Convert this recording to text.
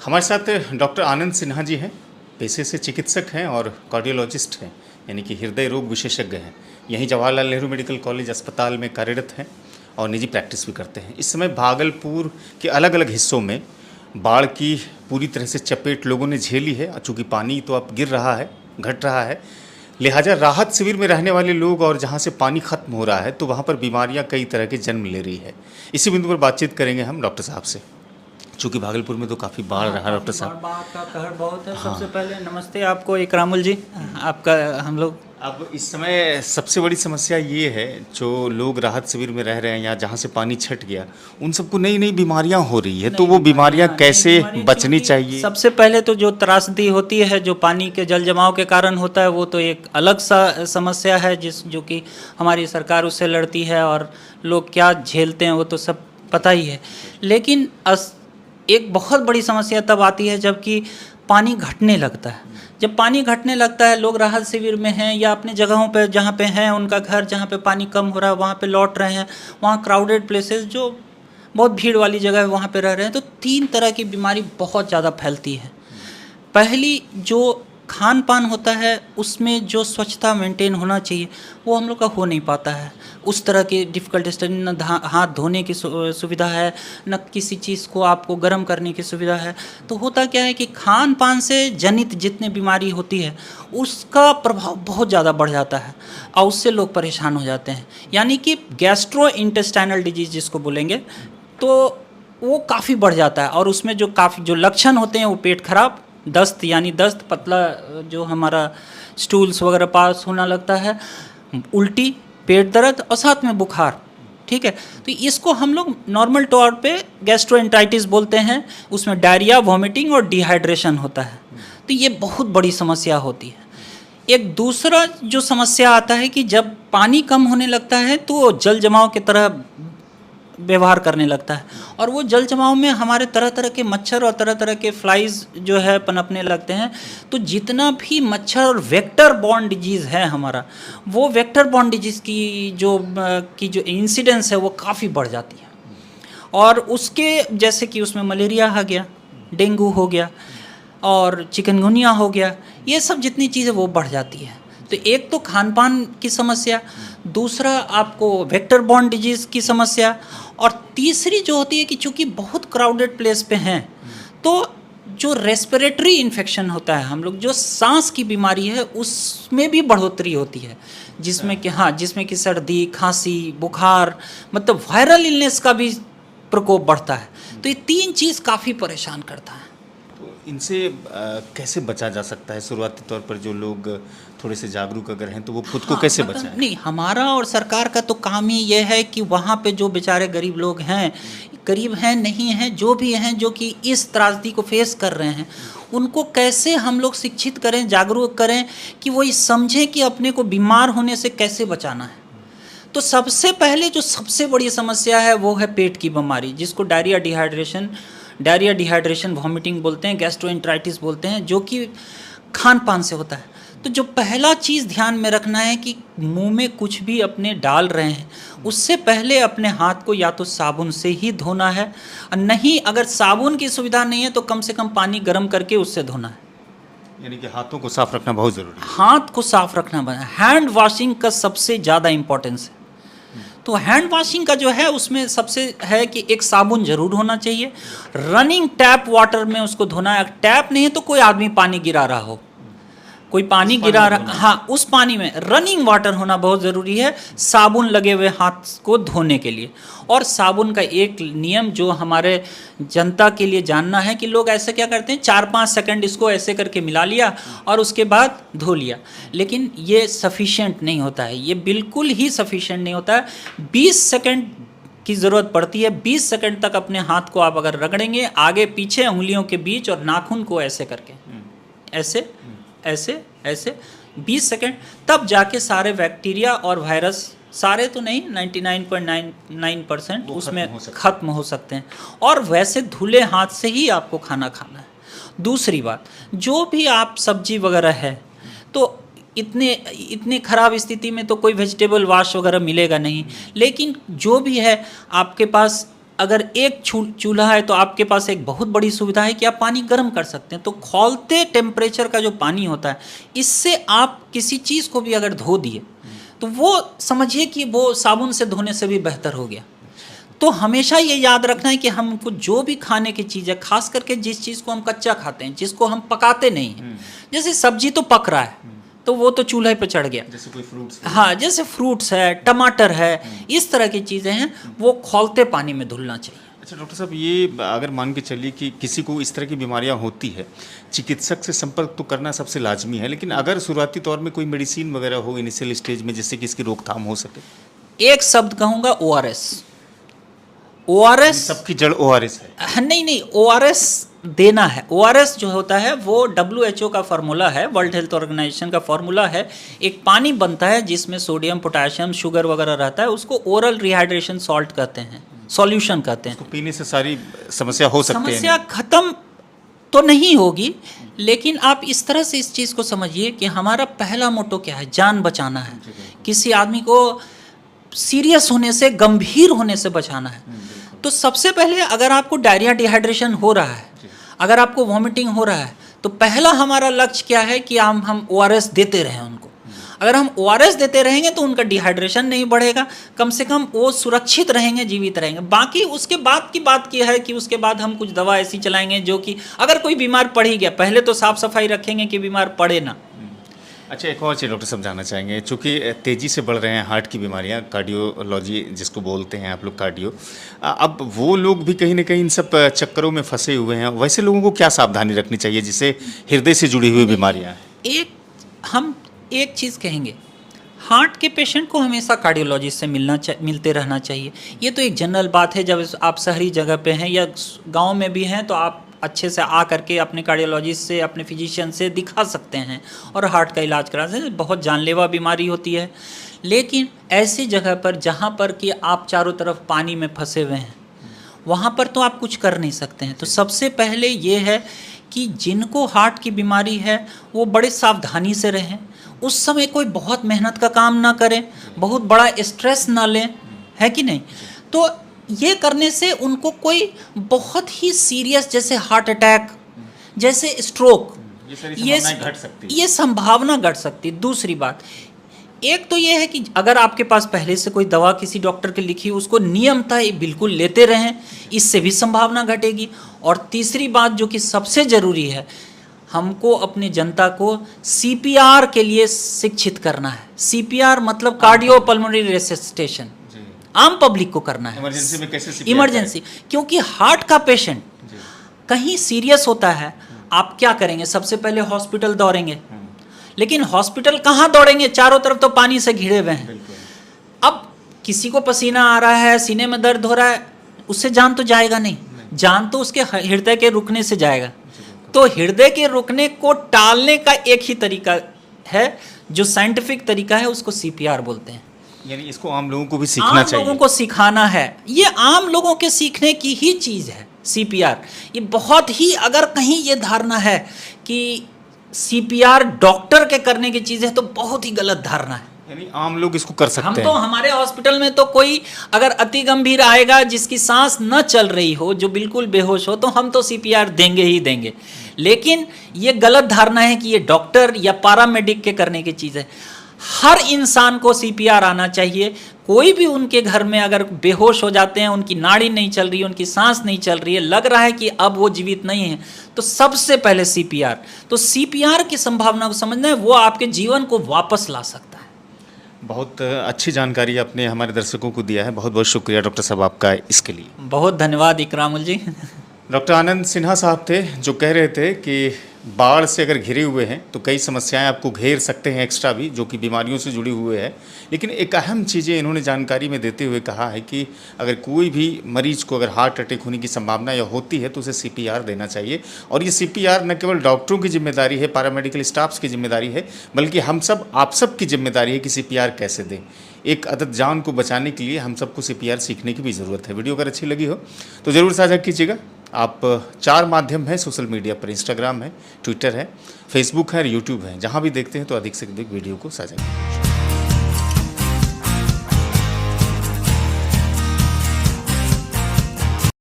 हमारे साथ डॉक्टर आनंद सिन्हा जी हैं। पेशे से चिकित्सक हैं और कार्डियोलॉजिस्ट हैं, यानी कि हृदय रोग विशेषज्ञ हैं। यहीं जवाहरलाल नेहरू मेडिकल कॉलेज अस्पताल में कार्यरत हैं और निजी प्रैक्टिस भी करते हैं। इस समय भागलपुर के अलग अलग हिस्सों में बाढ़ की पूरी तरह से चपेट लोगों ने झेली है। चूँकि पानी तो अब गिर रहा है, घट रहा है, लिहाजा राहत शिविर में रहने वाले लोग और जहाँ से पानी खत्म हो रहा है तो वहाँ पर बीमारियाँ कई तरह के जन्म ले रही है। इसी बिंदु पर बातचीत करेंगे हम डॉक्टर साहब से। चूँकि भागलपुर में तो काफ़ी बाढ़ रहा डॉक्टर साहब। बाढ़ का कहर बहुत है। सबसे पहले नमस्ते आपको इकरामुल जी। आपका हम लोग अब इस समय सबसे बड़ी समस्या ये है, जो लोग राहत शिविर में रह रहे हैं या जहाँ से पानी छट गया, उन सबको नई नई बीमारियाँ हो रही है। तो वो बीमारियाँ कैसे बचनी चाहिए? सबसे पहले तो जो त्रासदी होती है जो पानी के जल जमाव के कारण होता है, वो तो एक अलग सा समस्या है जो कि हमारी सरकार उससे लड़ती है और लोग क्या झेलते हैं वो तो सब पता ही है। लेकिन एक बहुत बड़ी समस्या तब आती है जबकि पानी घटने लगता है। जब पानी घटने लगता है, लोग राहत शिविर में हैं या अपने जगहों पे जहाँ पे हैं उनका घर जहाँ पे पानी कम हो रहा है वहाँ पे लौट रहे हैं, वहाँ क्राउडेड प्लेसेस जो बहुत भीड़ वाली जगह है वहाँ पे रह रहे हैं, तो 3 तरह की बीमारी बहुत ज़्यादा फैलती है। पहली जो खान पान होता है उसमें जो स्वच्छता मेंटेन होना चाहिए वो हम लोग का हो नहीं पाता है। उस तरह की डिफ़िकल्ट स्टडी, न हाथ धोने की सुविधा है, न किसी चीज़ को आपको गर्म करने की सुविधा है। तो होता क्या है कि खान पान से जनित जितने बीमारी होती है उसका प्रभाव बहुत ज़्यादा बढ़ जाता है और उससे लोग परेशान हो जाते हैं। यानी कि गैस्ट्रो इंटेस्टाइनल डिजीज़ जिसको बोलेंगे, तो वो काफ़ी बढ़ जाता है और उसमें जो लक्षण होते हैं वो पेट खराब, दस्त यानी दस्त, पतला जो हमारा स्टूल्स वगैरह पास होना लगता है, उल्टी, पेट दर्द और साथ में बुखार। ठीक है, तो इसको हम लोग नॉर्मल तौर पे गैस्ट्रोएंटराइटिस बोलते हैं। उसमें डायरिया, वॉमिटिंग और डिहाइड्रेशन होता है। तो ये बहुत बड़ी समस्या होती है। एक दूसरा जो समस्या आता है कि जब पानी कम होने लगता है तो जल जमाव की तरह व्यवहार करने लगता है और वो जल जमाव में हमारे तरह तरह के मच्छर और तरह तरह के फ्लाइज जो है पनपने लगते हैं। तो जितना भी मच्छर और वेक्टर बॉर्न डिजीज़ है हमारा, वो वेक्टर बॉर्न डिजीज़ की जो इंसिडेंस है वो काफ़ी बढ़ जाती है। और उसके जैसे कि उसमें मलेरिया आ गया, डेंगू हो गया और चिकनगुनिया हो गया, ये सब जितनी चीज़ें वो बढ़ जाती है। तो एक तो खान पान की समस्या, दूसरा आपको वेक्टर बॉर्न डिजीज़ की समस्या, और तीसरी जो होती है कि चूँकि बहुत क्राउडेड प्लेस पे हैं तो जो रेस्पिरेटरी इन्फेक्शन होता है, हम लोग जो सांस की बीमारी है उसमें भी बढ़ोतरी होती है, जिसमें कि सर्दी, खांसी, बुखार, मतलब वायरल इलनेस का भी प्रकोप बढ़ता है। तो ये 3 चीज़ काफ़ी परेशान करता है। इनसे कैसे बचा जा सकता है? शुरुआती तौर पर जो लोग थोड़े से जागरूक अगर हैं तो वो खुद को कैसे बचाएं? नहीं, हमारा और सरकार का तो काम ही ये है कि वहाँ पे जो बेचारे गरीब लोग हैं, गरीब हैं नहीं हैं, जो भी हैं जो कि इस त्रासदी को फेस कर रहे हैं, उनको कैसे हम लोग शिक्षित करें, जागरूक करें कि वो ये समझें कि अपने को बीमार होने से कैसे बचाना है। तो सबसे पहले जो सबसे बड़ी समस्या है वो है पेट की बीमारी, जिसको डायरिया डिहाइड्रेशन वॉमिटिंग बोलते हैं, गैस्ट्रोएंटराइटिस बोलते हैं, जो कि खान पान से होता है। तो जो पहला चीज़ ध्यान में रखना है कि मुंह में कुछ भी अपने डाल रहे हैं उससे पहले अपने हाथ को या तो साबुन से ही धोना है, और नहीं अगर साबुन की सुविधा नहीं है तो कम से कम पानी गर्म करके उससे धोना है। यानी कि हाथों को साफ रखना बहुत ज़रूरी है। हाथ को साफ रखना बना, हैंड वॉशिंग का सबसे ज़्यादा इम्पोर्टेंस है। तो हैंड वॉशिंग का जो है उसमें सबसे है कि एक साबुन जरूर होना चाहिए, रनिंग टैप वाटर में उसको धोना है। टैप नहीं है तो कोई आदमी पानी गिरा रहा हो, कोई पानी गिरा रहा, हाँ, उस पानी में रनिंग वाटर होना बहुत ज़रूरी है साबुन लगे हुए हाथ को धोने के लिए। और साबुन का एक नियम जो हमारे जनता के लिए जानना है कि लोग ऐसे क्या करते हैं, 4-5 सेकंड इसको ऐसे करके मिला लिया और उसके बाद धो लिया, लेकिन ये सफिशिएंट नहीं होता है, ये बिल्कुल ही सफिशिएंट नहीं होता है। 20 सेकंड की ज़रूरत पड़ती है। 20 सेकंड तक अपने हाथ को आप अगर रगड़ेंगे आगे पीछे उंगलियों के बीच और नाखून को ऐसे करके, ऐसे ऐसे ऐसे 20 सेकंड, तब जाके सारे बैक्टीरिया और वायरस, सारे तो नहीं, 99.99% उसमें ख़त्म हो सकते हैं। और वैसे धुले हाथ से ही आपको खाना खाना है। दूसरी बात, जो भी आप सब्जी वगैरह है तो इतने ख़राब स्थिति में तो कोई वेजिटेबल वॉश वगैरह मिलेगा नहीं, लेकिन जो भी है आपके पास अगर एक चूल्हा है तो आपके पास एक बहुत बड़ी सुविधा है कि आप पानी गर्म कर सकते हैं। तो खौलते टेम्परेचर का जो पानी होता है, इससे आप किसी चीज़ को भी अगर धो दिए तो वो समझिए कि वो साबुन से धोने से भी बेहतर हो गया। तो हमेशा ये याद रखना है कि हमको जो भी खाने की चीज़ है, खास करके जिस चीज़ को हम कच्चा खाते हैं, जिसको हम पकाते नहीं हैं, जैसे सब्जी तो पक रहा है तो वो तो चूल्हे पे चढ़ गया, जैसे कोई फ्रूट्स, हाँ जैसे फ्रूट्स है, टमाटर है, इस तरह की चीज़ें हैं, वो खौलते पानी में धुलना चाहिए। अच्छा डॉक्टर साहब, ये अगर मान के चलिए कि किसी को इस तरह की बीमारियां होती है, चिकित्सक से संपर्क तो करना सबसे लाजमी है, लेकिन अगर शुरुआती तौर में कोई मेडिसिन वगैरह हो इनिशियल स्टेज में, जिससे कि इसकी रोकथाम हो सके? एक शब्द कहूँगा, ORS। ORS सबकी जड़ ORS है? नहीं, ORS देना है। ORS जो होता है वो WHO का फार्मूला है, वर्ल्ड हेल्थ ऑर्गेनाइजेशन का फार्मूला है। एक पानी बनता है जिसमें सोडियम, पोटाशियम, शुगर वगैरह रहता है, उसको ओरल रिहाइड्रेशन सॉल्ट कहते हैं, सॉल्यूशन कहते हैं। उसको पीने से सारी समस्या हो सकती है? समस्या खत्म तो नहीं होगी, लेकिन आप इस तरह से इस चीज़ को समझिए कि हमारा पहला मोटो क्या है, जान बचाना है। किसी आदमी को सीरियस होने से, गंभीर होने से बचाना है। तो सबसे पहले अगर आपको डायरिया, डिहाइड्रेशन हो रहा है, अगर आपको वॉमिटिंग हो रहा है, तो पहला हमारा लक्ष्य क्या है कि हम ORS देते रहें उनको। अगर हम ORS देते रहेंगे तो उनका डिहाइड्रेशन नहीं बढ़ेगा, कम से कम वो सुरक्षित रहेंगे, जीवित रहेंगे। बाकी उसके बाद की बात क्या है कि उसके बाद हम कुछ दवा ऐसी चलाएंगे जो कि अगर कोई बीमार पड़ ही गया, पहले तो साफ सफाई रखेंगे कि बीमार पड़े ना। अच्छा, एक और चीज़ डॉक्टर समझाना चाहेंगे, चूँकि तेज़ी से बढ़ रहे हैं हार्ट की बीमारियां, कार्डियोलॉजी जिसको बोलते हैं आप लोग, कार्डियो, अब वो लोग भी कहीं ना कहीं इन सब चक्करों में फंसे हुए हैं। वैसे लोगों को क्या सावधानी रखनी चाहिए जिससे हृदय से जुड़ी हुई बीमारियां हैं? हम एक चीज़ कहेंगे, हार्ट के पेशेंट को हमेशा कार्डियोलॉजिस्ट से मिलते रहना चाहिए। ये तो एक जनरल बात है, जब आप शहरी जगह पे हैं या गांव में भी हैं तो आप अच्छे से आ करके अपने कार्डियोलॉजिस्ट से, अपने फिजिशियन से दिखा सकते हैं और हार्ट का इलाज करा सकते हैं। बहुत जानलेवा बीमारी होती है, लेकिन ऐसी जगह पर जहाँ पर कि आप चारों तरफ पानी में फंसे हुए हैं, वहाँ पर तो आप कुछ कर नहीं सकते हैं। तो सबसे पहले ये है कि जिनको हार्ट की बीमारी है वो बड़े सावधानी से रहें, उस समय कोई बहुत मेहनत का काम ना करें, बहुत बड़ा स्ट्रेस ना लें, है कि नहीं। तो ये करने से उनको कोई बहुत ही सीरियस, जैसे हार्ट अटैक, जैसे स्ट्रोक, ये संभावना घट सकती है। दूसरी बात, एक तो ये है कि अगर आपके पास पहले से कोई दवा किसी डॉक्टर की लिखी, उसको नियमतः बिल्कुल लेते रहें, इससे भी संभावना घटेगी। और तीसरी बात जो कि सबसे ज़रूरी है, हमको अपनी जनता को CPR के लिए शिक्षित करना है। CPR मतलब कार्डियो पल्मोनरी रेसिस्टेशन, आम पब्लिक को करना है। इमरजेंसी में कैसे CPR इमरजेंसी, क्योंकि हार्ट का पेशेंट कहीं सीरियस होता है, आप क्या करेंगे, सबसे पहले हॉस्पिटल दौड़ेंगे, लेकिन हॉस्पिटल कहाँ दौड़ेंगे, चारों तरफ तो पानी से घिरे हुए हैं। अब किसी को पसीना आ रहा है, सीने में दर्द हो रहा है, उससे जान तो जाएगा नहीं, जान तो उसके हृदय के रुकने से जाएगा। तो हृदय के रुकने को टालने का एक ही तरीका है, जो साइंटिफिक तरीका है, उसको CPR बोलते हैं। यानी इसको आम लोगों को भी सीखना चाहिए, आम लोगों को सिखाना है। ये आम लोगों के सीखने की ही चीज़ है CPR। ये बहुत ही, अगर कहीं ये धारणा है कि CPR डॉक्टर के करने की चीज़ है तो बहुत ही गलत धारणा है। यानी आम लोग इसको कर सकते हैं। हम तो हमारे हॉस्पिटल में तो कोई अगर अति गंभीर आएगा, जिसकी सांस न चल रही हो, जो बिल्कुल बेहोश हो, तो हम तो CPR देंगे ही देंगे। लेकिन ये गलत धारणा है कि ये डॉक्टर या पैरामेडिक के करने की चीज़ है। हर इंसान को CPR आना चाहिए। कोई भी उनके घर में अगर बेहोश हो जाते हैं, उनकी नाड़ी नहीं चल रही है, उनकी सांस नहीं चल रही है, लग रहा है कि अब वो जीवित नहीं है, तो सबसे पहले CPR। तो CPR की संभावना को समझना है, वो आपके जीवन को वापस ला सकता है। बहुत अच्छी जानकारी आपने हमारे दर्शकों को दिया है, बहुत बहुत शुक्रिया डॉक्टर साहब आपका इसके लिए। बहुत धन्यवाद इकरामुल जी। डॉक्टर आनंद सिन्हा साहब थे जो कह रहे थे कि बाढ़ से अगर घिरे हुए हैं तो कई समस्याएं आपको घेर सकते हैं एक्स्ट्रा भी, जो कि बीमारियों से जुड़ी हुए है। लेकिन एक अहम चीज़ें इन्होंने जानकारी में देते हुए कहा है कि अगर कोई भी मरीज को अगर हार्ट अटैक होने की संभावना या होती है तो उसे CPR देना चाहिए। और ये CPR न केवल डॉक्टरों की जिम्मेदारी है, पैरामेडिकल स्टाफ्स की जिम्मेदारी है, बल्कि हम सब, आप सब की जिम्मेदारी है कि CPR कैसे दें। एक अदद जान को बचाने के लिए हम सबको CPR सीखने की भी ज़रूरत है। वीडियो अगर अच्छी लगी हो तो ज़रूर साझा कीजिएगा। आप 4 माध्यम हैं सोशल मीडिया पर, इंस्टाग्राम है, ट्विटर है, फेसबुक है और यूट्यूब है, जहाँ भी देखते हैं तो अधिक से अधिक वीडियो को साझा कीजिए।